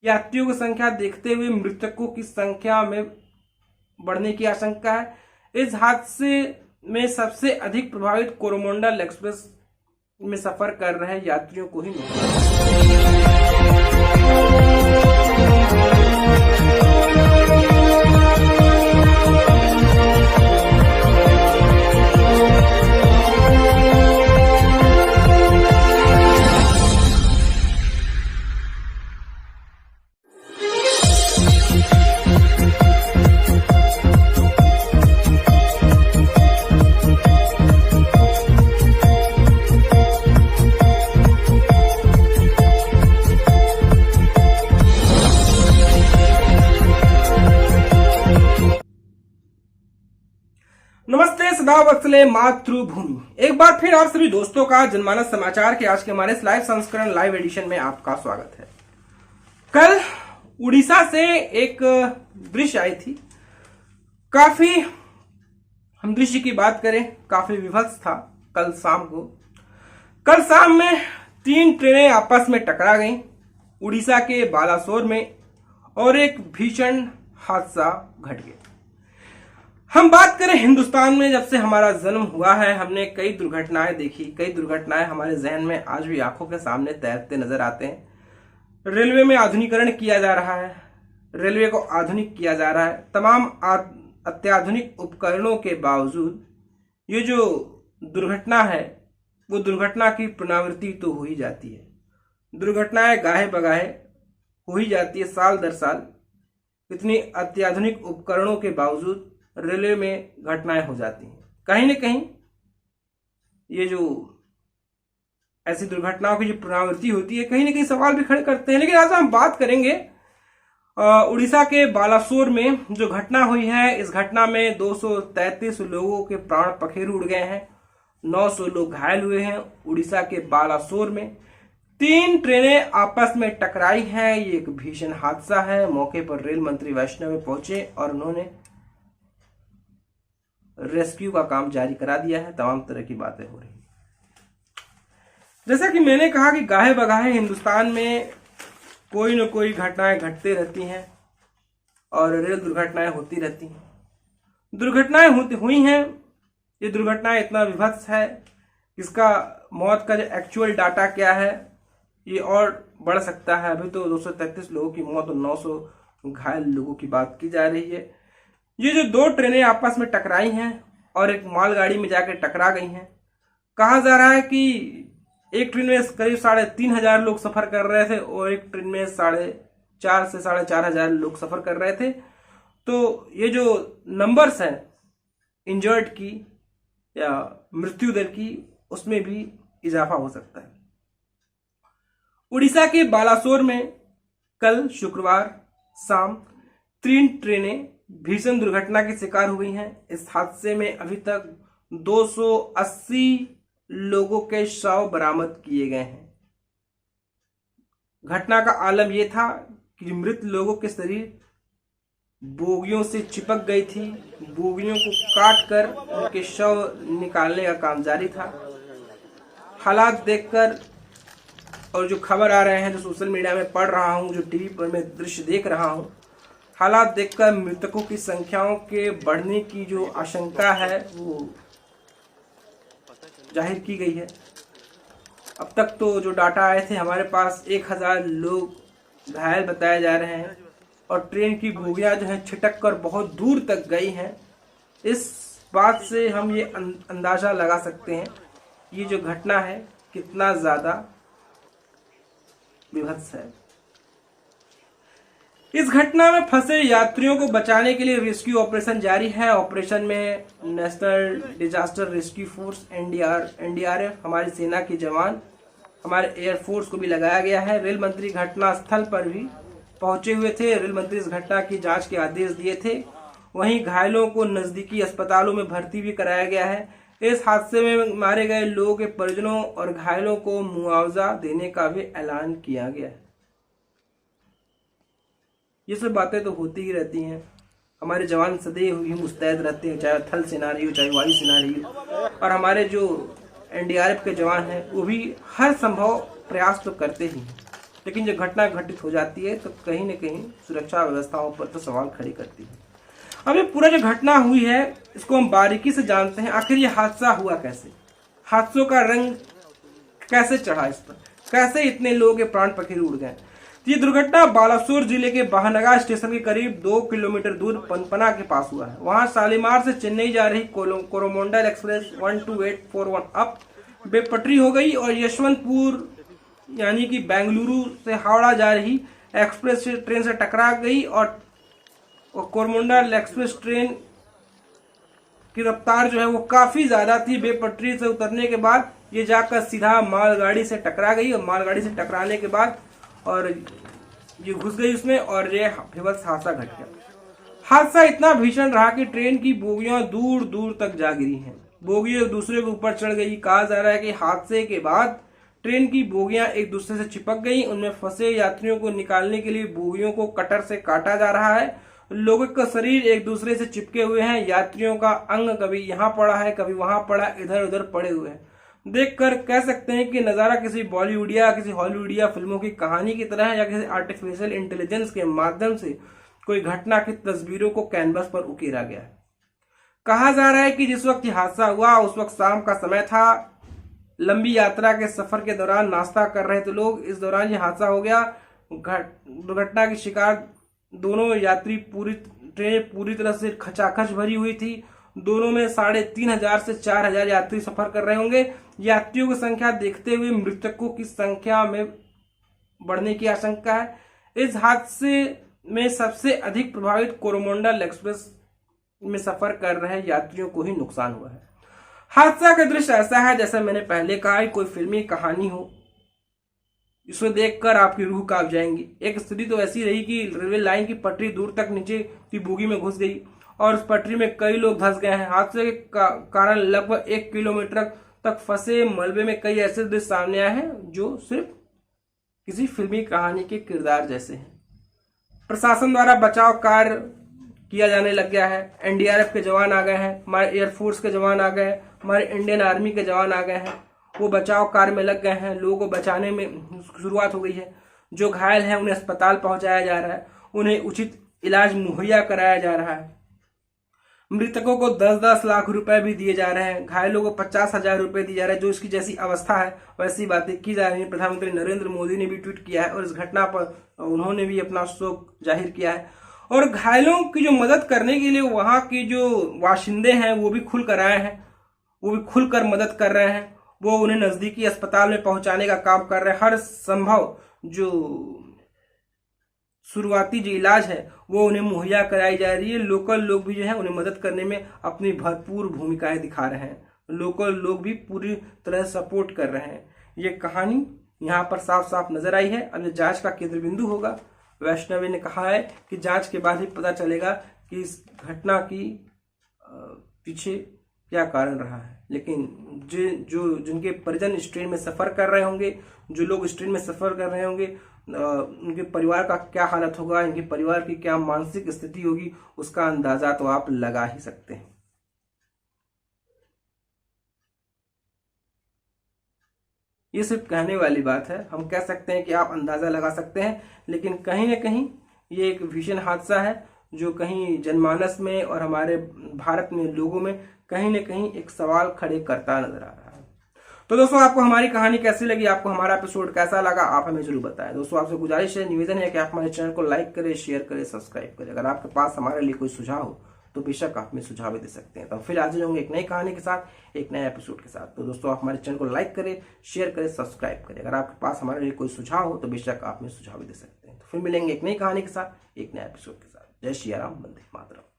यात्रियों की संख्या देखते हुए मृतकों की संख्या में बढ़ने की आशंका है। इस हादसे में सबसे अधिक प्रभावित कोरोमंडल एक्सप्रेस में सफर कर रहे यात्रियों को ही नमस्ते, सदा वत्सले मातृभूमि। एक बार फिर आप सभी दोस्तों का जनमानस समाचार के आज के हमारे इस लाइव संस्करण लाइव एडिशन में आपका स्वागत है। कल उड़ीसा से एक दृश्य आई थी, काफी, हम दृश्य की बात करें, काफी विभत्स था। कल शाम में 3 ट्रेनें आपस में टकरा गईं उड़ीसा के बालासोर में और एक भीषण हादसा घट गया। हम बात करें हिंदुस्तान में, जब से हमारा जन्म हुआ है हमने कई दुर्घटनाएं देखी, कई दुर्घटनाएं हमारे जहन में आज भी आंखों के सामने तैरते नजर आते हैं। रेलवे में आधुनिकीकरण किया जा रहा है, रेलवे को आधुनिक किया जा रहा है। तमाम अत्याधुनिक उपकरणों के बावजूद ये जो दुर्घटना है वो दुर्घटना की पुनरावृत्ति तो हो ही जाती है। दुर्घटनाएं गाहे बगाहे हो ही जाती है साल दर साल। इतनी अत्याधुनिक उपकरणों के बावजूद रेलवे में घटनाएं हो जाती हैं। कहीं न कहीं ये जो ऐसी दुर्घटनाओं की जो पुनरावृत्ति होती है, कहीं न कहीं सवाल भी खड़े करते हैं। लेकिन आज हम बात करेंगे उड़ीसा के बालासोर में जो घटना हुई है। इस घटना में 233 लोगों के प्राण पखेरु उड़ गए हैं, 900 लोग घायल हुए हैं। उड़ीसा के बालासोर में 3 ट्रेनें आपस में टकराई हैं। ये एक भीषण हादसा है। मौके पर रेल मंत्री वैष्णव पहुंचे और उन्होंने रेस्क्यू का काम जारी करा दिया है। तमाम तरह की बातें हो रही हैं। जैसा कि मैंने कहा कि गाहे बगाहे हिंदुस्तान में कोई न कोई घटनाएं घटती रहती हैं और रेल दुर्घटनाएं होती रहती हैं। दुर्घटनाएं हुई हैं। ये दुर्घटनाएं इतना विभत्स है, इसका मौत का जो एक्चुअल डाटा क्या है ये और बढ़ सकता है। अभी तो 233 लोगों की मौत और 900 घायल लोगों की बात की जा रही है। ये जो 2 ट्रेनें आपस में टकराई हैं और एक मालगाड़ी में जाकर टकरा गई हैं। कहा जा रहा है कि एक ट्रेन में करीब 3,500 लोग सफर कर रहे थे और एक ट्रेन में 4,500 से 4,500 लोग सफर कर रहे थे। तो ये जो नंबर्स हैं इंजर्ड की या मृत्यु दर की, उसमें भी इजाफा हो सकता है। उड़ीसा के बालासोर में कल शुक्रवार शाम 3 ट्रेनें भीषण दुर्घटना की शिकार हुई हैं। इस हादसे में अभी तक 280 लोगों के शव बरामद किए गए हैं। घटना का आलम यह था कि मृत लोगों के शरीर बोगियों से चिपक गई थी। बोगियों को काटकर उनके शव निकालने का काम जारी था। हालात देखकर और जो खबर आ रहे हैं, जो सोशल मीडिया में पढ़ रहा हूं, जो टीवी पर मैं दृश्य देख रहा हूं, हालात देखकर मृतकों की संख्याओं के बढ़ने की जो आशंका है वो जाहिर की गई है। अब तक तो जो डाटा आए थे हमारे पास 1,000 लोग घायल बताए जा रहे हैं और ट्रेन की बोगियां जो है छिटक कर बहुत दूर तक गई हैं। इस बात से हम ये अंदाजा लगा सकते हैं ये जो घटना है कितना ज्यादा विभत्स है। इस घटना में फंसे यात्रियों को बचाने के लिए रेस्क्यू ऑपरेशन जारी है। ऑपरेशन में national disaster rescue force NDRF, हमारी सेना के जवान, हमारे एयरफोर्स को भी लगाया गया है। रेल मंत्री घटना स्थल पर भी पहुंचे हुए थे। रेल मंत्री इस घटना की जांच के आदेश दिए थे। वहीं घायलों को नजदीकी अस्पतालों में भर्ती भी कराया गया है। इस हादसे में मारे गए लोगों के परिजनों और घायलों को मुआवजा देने का भी ऐलान किया गया है। ये सब बातें तो होती ही रहती हैं। हमारे जवान सदैव ही मुस्तैद रहते हैं, चाहे थल सेना रही हो चाहे वायु सेना रही हो, और हमारे जो एनडीआरएफ के जवान हैं वो भी हर संभव प्रयास तो करते ही हैं। लेकिन जब घटना घटित हो जाती है तो कहीं न कहीं सुरक्षा व्यवस्थाओं पर तो सवाल खड़े करती है। अब ये पूरा जो घटना हुई है इसको हम बारीकी से जानते हैं। आखिर ये हादसा हुआ कैसे, हादसों का रंग कैसे चढ़ा इस पर, कैसे इतने लोगों के प्राण पखेरु उड़ गए। ये दुर्घटना बालासोर जिले के बहानगा स्टेशन के करीब 2 किलोमीटर दूर पनपना के पास हुआ है। वहां शालीमार से चेन्नई जा रही कोरोमंडल एक्सप्रेस 12841 अप बेपटरी हो गई और यशवंतपुर यानी कि बेंगलुरु से हावड़ा जा रही एक्सप्रेस ट्रेन से टकरा गई और कोरोमंडल एक्सप्रेस ट्रेन की रफ्तार जो है वो काफी ज्यादा थी। बेपटरी से उतरने के बाद ये जाकर सीधा मालगाड़ी से टकरा गई और मालगाड़ी से टकराने के बाद और ये घुस गई उसमें और ये भीभत्स हादसा घट गया। हादसा इतना भीषण रहा कि ट्रेन की बोगियां दूर दूर तक जा गिरी हैं। बोगी एक दूसरे के ऊपर चढ़ गई। कहा जा रहा है कि हादसे के बाद ट्रेन की बोगियां एक दूसरे से चिपक गई। उनमें फंसे यात्रियों को निकालने के लिए बोगियों को कटर से काटा जा रहा है। लोगों का शरीर एक दूसरे से चिपके हुए हैं। यात्रियों का अंग कभी यहाँ पड़ा है, कभी वहां पड़ा, इधर उधर पड़े हुए हैं। देखकर कह सकते हैं कि नजारा किसी बॉलीवुड या किसी हॉलीवुड या फिल्मों की कहानी की तरह है या किसी आर्टिफिशियल इंटेलिजेंस के माध्यम से कोई घटना की तस्वीरों को कैनवस पर उकेरा गया है। कहा जा रहा है कि जिस वक्त ये हादसा हुआ उस वक्त शाम का समय था। लंबी यात्रा के सफर के दौरान नाश्ता कर रहे थे लोग। इस दौरान ये हादसा हो गया। दुर्घटना के शिकार दोनों यात्री ट्रेन पूरी तरह से खचाखच भरी हुई थी। दोनों में 3500 से 4000 यात्री सफर कर रहे होंगे। यात्रियों की संख्या देखते हुए मृतकों की संख्या में बढ़ने की आशंका है। इस हादसे में सबसे अधिक प्रभावित कोरोमंडल एक्सप्रेस में सफर कर रहे यात्रियों को ही नुकसान हुआ है। हादसा का दृश्य ऐसा है जैसा मैंने पहले कहा, कोई फिल्मी कहानी हो। इसको देखकर आपकी रूह कांप जाएंगी। एक स्थिति तो ऐसी रही कि रेलवे लाइन की पटरी दूर तक नीचे की बोगी में घुस गई और उस पटरी में कई लोग धंस गए हैं। हादसे के कारण लगभग 1 किलोमीटर तक फंसे मलबे में कई ऐसे दृश्य सामने आए हैं जो सिर्फ किसी फिल्मी कहानी के किरदार जैसे हैं। प्रशासन द्वारा बचाव कार्य किया जाने लग गया है। एनडीआरएफ के जवान आ गए हैं, हमारे एयरफोर्स के जवान आ गए हैं, हमारे इंडियन आर्मी के जवान आ गए हैं। वो बचाव कार्य में लग गए हैं। लोगों को बचाने में शुरुआत हो गई है। जो घायल हैं उन्हें अस्पताल पहुंचाया जा रहा है, उन्हें उचित इलाज मुहैया कराया जा रहा है। मृतकों को 10-10 लाख रुपए भी दिए जा रहे हैं। घायलों को 50,000 रुपए दिए जा रहे हैं। जो इसकी जैसी अवस्था है वैसी बातें की जा रही है। प्रधानमंत्री नरेंद्र मोदी ने भी ट्वीट किया है और इस घटना पर उन्होंने भी अपना शोक जाहिर किया है। और घायलों की जो मदद करने के लिए वहां के जो वाशिंदे हैं वो भी खुलकर आए हैं, वो भी खुलकर मदद कर रहे हैं। वो उन्हें नजदीकी अस्पताल में पहुंचाने का काम कर रहे हैं। हर संभव जो शुरुआती जो इलाज है वो उन्हें मुहैया कराई जा रही है। लोकल लोग भी जो है उन्हें मदद करने में अपनी भरपूर भूमिकाएं दिखा रहे हैं। लोकल लोग भी पूरी तरह सपोर्ट कर रहे हैं। ये कहानी यहाँ पर साफ साफ नजर आई है। अब ये जांच का केंद्र बिंदु होगा। वैष्णवी ने कहा है कि जांच के बाद ही पता चलेगा कि इस घटना की पीछे क्या कारण रहा है। लेकिन जिनके परिजन इस ट्रेन में सफर कर रहे होंगे, जो लोग इस ट्रेन में सफर कर रहे होंगे, उनके परिवार का क्या हालत होगा, इनके परिवार की क्या मानसिक स्थिति होगी, उसका अंदाजा तो आप लगा ही सकते हैं। ये सिर्फ कहने वाली बात है। हम कह सकते हैं कि आप अंदाजा लगा सकते हैं, लेकिन कहीं ना कहीं ये एक भीषण हादसा है जो कहीं जनमानस में और हमारे भारत में लोगों में कहीं ना कहीं एक सवाल खड़े करता नजर आ रहा है। तो दोस्तों, आपको हमारी कहानी कैसी लगी, आपको हमारा एपिसोड कैसा लगा, आप हमें जरूर बताएं। दोस्तों, आपसे गुजारिश है, निवेदन है कि आप हमारे चैनल को लाइक करें, शेयर करें, सब्सक्राइब करें। अगर आपके पास हमारे लिए कोई सुझाव हो तो बेशक आप हमें सुझाव भी दे सकते हैं। तो फिर आज होंगे एक नई कहानी के साथ, एक नए एपिसोड के साथ। तो दोस्तों, आप हमारे चैनल को लाइक करें, शेयर करें, सब्सक्राइब करें। अगर आपके पास हमारे लिए कोई सुझाव हो तो बेशक आप हमें सुझाव भी दे सकते हैं। तो फिर मिलेंगे एक नई कहानी के साथ, एक नए एपिसोड के साथ। जय श्री राम, वंदे मातरम।